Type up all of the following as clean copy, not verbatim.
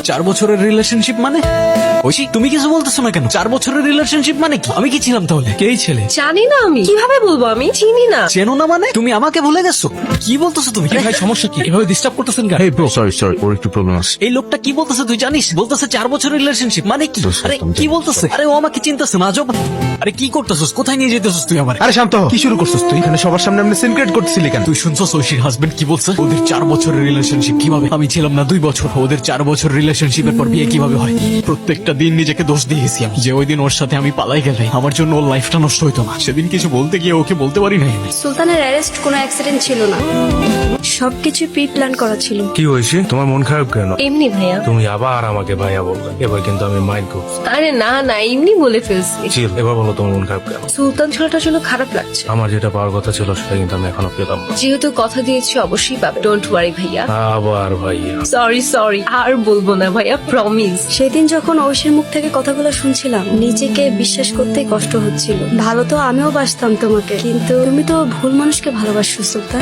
4 বছরের রিলেশনশিপ মানে? ঐশী, তুমি কিছু বলতেছো না কেন? 4 বছরের রিলেশনশিপ মানে কি? আমি কি ছিলাম তাহলে? কে ছেলে? জানি না, আমি কিভাবে বলবো, আমি চিনি না। চেনো না মানে? তুমি আমাকে ভুলে গেছো? কি বলতেছো তুমি? ভাই সমস্যা কি? এভাবে ডিস্টার্ব করতেছেন কেন? এই ব্রো, সরি ওর একটু প্রবলেম আছে। এই লোকটা কি বলতেছে তুই জানিস? বলতেছে 4 বছরের রিলেশনশিপ মানে কি? আরে কি বলতেছে? আরে ও আমাকে চিন্তাছে না আজব। আরে কি করতেছস? কোথায় নিয়ে যেতেছস তুই আমার? আরে শান্ত হ। কি শুরু করছিস তুই? এখানে সবার সামনে আপনি সিনক্রেট করতেছিলি কেন? তুই শুনছস ঐশীর হাজবেন্ড কি বলছে? ওদের 4 বছরের রিলেশনশিপ কিভাবে? আমি ছিলাম না 2 বছর। ওদের 4 বছর রিলেশনশিপের পর বিয়ে কিভাবে হয়? প্রত্যেকটা দিন নিজেকে দোষ দিয়েছি আমি, যে ওই দিন ওর সাথে আমি পালাই গেলে আমার জন্য ওর লাইফটা নষ্ট হইতো না। সেদিন কিছু বলতে গিয়ে ওকে বলতে পারি নাই আমি। সুলতানের অ্যারেস্ট কোনো অ্যাক্সিডেন্ট ছিল না, সবকিছু প্রি প্ল্যান করা ছিল। কি হয়েছে? তোমার মন খারাপ কেন? এমনি ভাইয়া। তুমি আবার আমাকে ভাইয়া বলবে, এবার কিন্তু আমি মাইন্ড করছি। আরে না না, এমনি বলে ফেলছি। চিল, এবার বলো তোমার মন খারাপ কেন? সুলতান ছেলেটার জন্য খারাপ লাগছে। আমার যেটা পাওয়ার কথা ছিল সেটা কিন্তু আমি এখনো পেলাম না। যেহেতু কথা দিয়েছি অবশ্যই পাবে, ডোন্ট ওয়ারি ভাইয়া। আবার ভাইয়া? সরি আর বলবো না ভাইয়া, প্রমিস। সেদিন যখন ঐশীর মুখ থেকে কথাগুলো শুনছিলাম, নিজেকে বিশ্বাস করতে কষ্ট হচ্ছিল। ভালো তো আমিও বাসতাম তোমাকে, কিন্তু তুমি তো ভুল মানুষকে ভালোবাসছো সুলতান।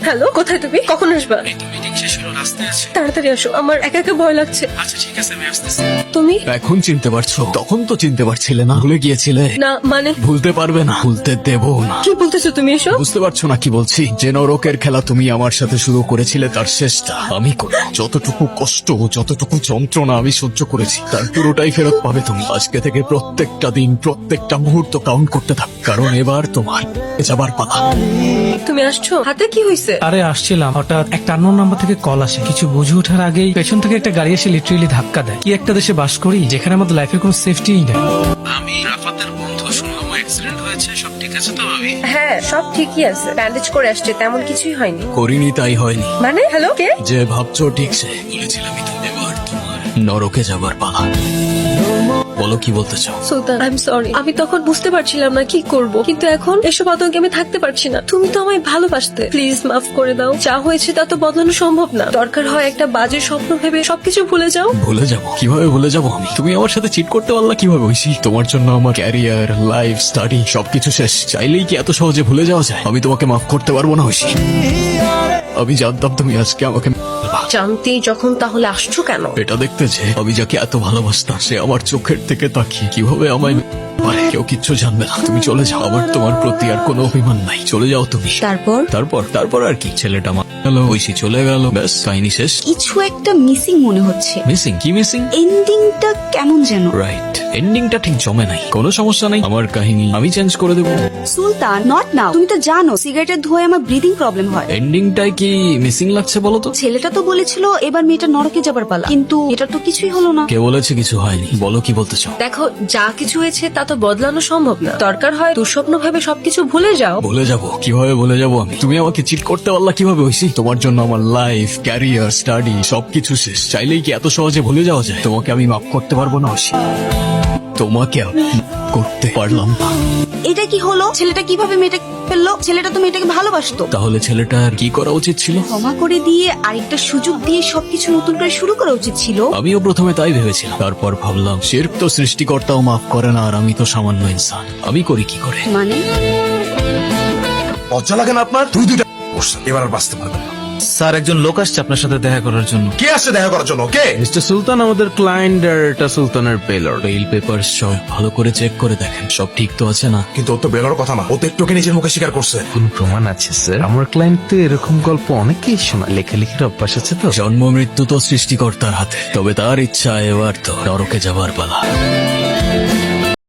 হ্যালো, কোথায় তুমি? কখন আসবা? মিটিং শেষ হলো, রাস্তায় আছে। তাড়াতাড়ি আসো, আমার একা একা ভয় লাগছে। আচ্ছা ঠিক আছে, আমি আসতেছি। তুমি? এখন চিনতে পারছো? তখন তো চিনতে পারছিলে না, ভুলে গিয়েছিলে। না মানে ভুলতে পারবে না, ভুলতে দেবো না। কি বলতেছো তুমি এসব? বুঝতে পারছো না কি বলছি? যে নরকের খেলা তুমি আমার সাথে শুরু করেছিলে, তার শেষটা আমি করব। যতটুকু কষ্ট, যতটুকু যন্ত্রণা আমি সহ্য করেছি, তার পুরোটাই ফেরত পাবে তুমি। আজকে থেকে প্রত্যেকটা দিন, প্রত্যেকটা মুহূর্ত কাউন্ট করতে থাক, কারণ এবার তোমার যাবার পালা। তুমি আসছো? হাতে কি হয়েছে? আরে আসছিলাম, হঠাৎ একটা আননোন নাম্বার থেকে কল আসে। কিছু বুঝে ওঠার আগেই পেছন থেকে একটা গাড়ি এসে লিটারেলি ধাক্কা দেয়। কি একটা দেশে বাস করি যেখানে আমাদের লাইফের কোনো সেফটিই নেই। আমি রাফাতের বন্ধু, শুনলাম অ্যাক্সিডেন্ট হয়েছে। সব ঠিক আছে তো ভাবি? হ্যাঁ, সব ঠিকই আছে, ব্যান্ডেজ করে আসছে, তেমন কিছুই হয়নি। করিনি তাই হয়নি। মানে হ্যালো, কে? যে ভাবছো ঠিক সে। বলেছিলামই তো, এবার তোমার নরকে যাবার পালা। বলো কি বলতে চাও? সুলতান, আই এম সরি। আমি তখন বুঝতে পারছিলাম না কি করব, কিন্তু এখন এসব আতঙ্কে আমি থাকতে পারছি না। তুমি তো আমায় ভালোবাসতে, প্লিজ মাফ করে দাও। যা হয়েছে তা তো বদলানো সম্ভব না। দরকার হয় একটা বাজে স্বপ্ন ভেবে সবকিছু ভুলে যাও। ভুলে যাবো? কিভাবে ভুলে যাবো আমি? তুমি আমার সাথে চিট করতে পারলা কিভাবে ঐশী? তোমার জন্য আমার ক্যারিয়ার, লাইফ, স্টাডি সবকিছু শেষ। চাইলেই কি এত সহজে ভুলে যাওয়া যায়? আমি তোমাকে মাফ করতে পারবো না ঐশী। আমি জানতাম তুমি আজকে আমাকে জানতেই যখন তাহলে আসছো কেন? এটা দেখতে যে আমি যাকে এত ভালোবাসতাম সে আমার চোখের থেকে তাকিয়ে কিভাবে আমায় পারে। কেউ কিচ্ছু জানবে না, তুমি চলে যাও। আমার তোমার প্রতি আর কোনো অভিমান নাই, চলে যাও তুমি। তারপর তারপর আর কি? ছেলেটা মারা গেল, ঐশী চলে গেল, ব্যাস কাহিনী শেষ। কিছু একটা মিসিং মনে হচ্ছে। মিসিং? কি মিসিং? এন্ডিংটা কেমন যেন। রাইট, এন্ডিংটা ঠিক জমে নাই। কোনো সমস্যা নাই, আমার কাহিনী আমি চেঞ্জ করে দেবো। সুলতান, নট নাও। তুমি তো জানো সিগারেটের ধোঁয়ায় আমার ব্রিদিং প্রবলেম হয়। এন্ডিংটাই কি মিসিং লাগছে বলো তো? ছেলেটা তো বলেছিল এবার মেয়েটা নরকে যাবার পালা, কিন্তু এটা তো কিছুই হলো না। কে বলেছে কিছু হয়নি? বলো কি বলতে চাও? দেখো, যা কিছু হয়েছে তা তো বদলানো সম্ভব না। দরকার হয় দুঃস্বপ্ন ভেবে সবকিছু ভুলে যাও। ভুলে যাবো? কিভাবে ভুলে যাবো আমি? তুমি আমাকে চিট করতে পারলা কিভাবে ঐশী? তোমার জন্য আমার লাইফ, ক্যারিয়ার, স্টাডি সবকিছু শেষ। চাইলেই কি এত সহজে ভুলে যাওয়া যায়? তোমাকে আমি মাফ করতে পারবো না ঐশী, তোমাকে আমি করতে পারলাম না। এটা কি হলো? ছেলেটা কিভাবে মেয়েটা ফেললো? ছেলেটা তো মেয়েটাকে ভালোবাসতো। তাহলে ছেলেটার কি করা উচিত ছিল? ক্ষমা করে দিয়ে আরেকটা সুযোগ দিয়ে সবকিছু নতুন করে শুরু করা উচিত ছিল। আমিও প্রথমে তাই ভেবেছিলাম, তারপর ভাবলাম শিরক তো সৃষ্টিকর্তাও মাফ করে না, আর আমি তো সামান্য ইনসান, আমি করি কি করে? মানে লজ্জা লাগে না আপনার? দুইটা করছেন, এবার আর বাঁচতে পারবেন না। স্যার, একজন লোক আসছে আপনার সাথে দেখা করার জন্য। কে আসছে দেখা করার জন্য? কে? মিস্টার সুলতান আমাদের ক্লায়েন্ট, আর এটা সুলতানের পেলার। বেইল পেপার সব ভালো করে চেক করে দেখেন, সব ঠিক তো আছে না? কিন্তু ও তো বেরোর কথা না, ও তো একটুকে নিজের মুখে স্বীকার করছে। কোন প্রমাণ আছে স্যার? আমার ক্লায়েন্ট তো এরকম গল্প অনেকেই শোনা, লেখালেখির অভ্যাস আছে তো। জন্ম মৃত্যু তো সৃষ্টিকর্তার হাতে, তবে তার ইচ্ছা এবার তো নরকে যাবার পালা।